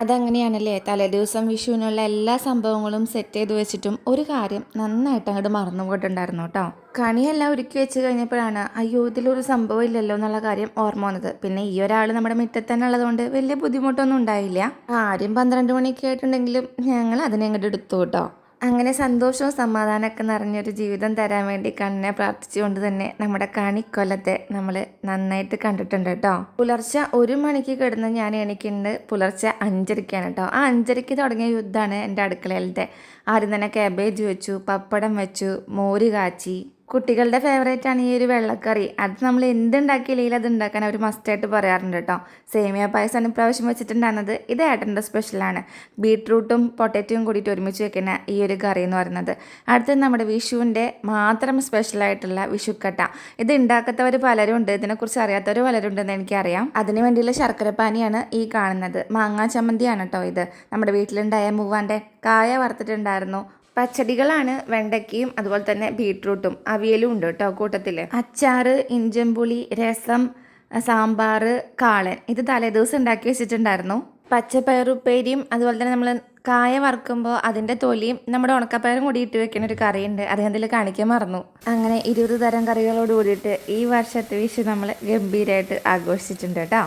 അതങ്ങനെയാണല്ലേ, തലേദിവസം വിഷുവിനുള്ള എല്ലാ സംഭവങ്ങളും സെറ്റ് ചെയ്ത് വെച്ചിട്ടും ഒരു കാര്യം നന്നായിട്ട് അങ്ങോട്ട് മറന്നു പോയിട്ടുണ്ടായിരുന്നു കേട്ടോ. കണിയെല്ലാം ഒരുക്കി വെച്ച് കഴിഞ്ഞപ്പോഴാണ് അയ്യോ ഇതിലൊരു സംഭവം ഇല്ലല്ലോ എന്നുള്ള കാര്യം ഓർമ്മ വന്നത്. പിന്നെ ഈ ഒരാൾ നമ്മുടെ മുറ്റത്ത് തന്നെ ഉള്ളതുകൊണ്ട് വലിയ ബുദ്ധിമുട്ടൊന്നും ഉണ്ടായില്ല. ആരും 12 മണിയൊക്കെ ആയിട്ടുണ്ടെങ്കിലും ഞങ്ങൾ അതിനെ അങ്ങോട്ട് എടുത്തു കേട്ടോ. അങ്ങനെ സന്തോഷവും സമാധാനമൊക്കെ നിറഞ്ഞൊരു ജീവിതം തരാൻ വേണ്ടി കണ്ണിനെ പ്രാർത്ഥിച്ചുകൊണ്ട് തന്നെ നമ്മുടെ കണിക്കൊല്ലത്തെ നമ്മൾ നന്നായിട്ട് കണ്ടിട്ടുണ്ട് കേട്ടോ. പുലർച്ചെ 1 മണിക്ക് കിടന്ന് ഞാൻ എണീക്കുന്നുണ്ട് പുലർച്ചെ 5:30-ക്കാണ് കേട്ടോ. ആ 5:30-ക്ക് തുടങ്ങിയ യുദ്ധമാണ് എൻ്റെ അടുക്കളയിലത്തെ. ആദ്യം തന്നെ കാബേജ് വെച്ചു, പപ്പടം വെച്ചു, മോര് കാച്ചി. കുട്ടികളുടെ ഫേവറേറ്റ് ആണ് ഈ ഒരു വെള്ളക്കറി. അത് നമ്മൾ എന്തുണ്ടാക്കിയില്ലെങ്കിൽ അത് ഉണ്ടാക്കാൻ അവർ മസ്റ്റായിട്ട് പറയാറുണ്ട് കേട്ടോ. സേമിയ പായസം ഇപ്രാവശ്യം വെച്ചിട്ടുണ്ടാകുന്നത് ഇത് ഏട്ടൻ്റെ സ്പെഷ്യലാണ്. ബീട്രൂട്ടും പൊട്ടറ്റോയും കൂടിയിട്ട് ഒരുമിച്ച് വെക്കുന്ന ഈ ഒരു കറി എന്ന് പറയുന്നത്. അടുത്തത് നമ്മുടെ വിഷുവിൻ്റെ മാത്രം സ്പെഷ്യലായിട്ടുള്ള വിഷുക്കട്ട. ഇത് ഉണ്ടാക്കാത്തവർ പലരും ഉണ്ട്, ഇതിനെക്കുറിച്ച് അറിയാത്തവർ പലരും ഉണ്ടെന്ന് എനിക്കറിയാം. അതിന് വേണ്ടിയുള്ള ശർക്കരപ്പാനിയാണ് ഈ കാണുന്നത്. മാങ്ങാ ചമ്മന്തിയാണ് കേട്ടോ ഇത്. നമ്മുടെ വീട്ടിലുണ്ടായ മൂവാൻ്റെ കായ വറുത്തിട്ടുണ്ടായിരുന്നു. പച്ചടികളാണ് വെണ്ടയ്ക്കയും അതുപോലെ തന്നെ ബീട്രൂട്ടും അവിയലും ഉണ്ട് കേട്ടോ കൂട്ടത്തിൽ. അച്ചാറ്, ഇഞ്ചമ്പുളി, രസം, സാമ്പാർ, കാളൻ ഇത് തലേദിവസം ഉണ്ടാക്കി വെച്ചിട്ടുണ്ടായിരുന്നു. പച്ചപ്പയറുപ്പേരിയും അതുപോലെ തന്നെ നമ്മൾ കായ വറുക്കുമ്പോൾ അതിൻ്റെ തൊലിയും നമ്മുടെ ഉണക്കപ്പയറും കൂടി ഇട്ട് വെക്കുന്ന ഒരു കറിയുണ്ട്. അതിൽ കാണിക്കാൻ മറന്നു. അങ്ങനെ 20 തരം കറികളോട് കൂടിയിട്ട് ഈ വർഷത്തെ വിഷു നമ്മൾ ഗംഭീരമായിട്ട് ആഘോഷിച്ചിട്ടുണ്ട് കേട്ടോ.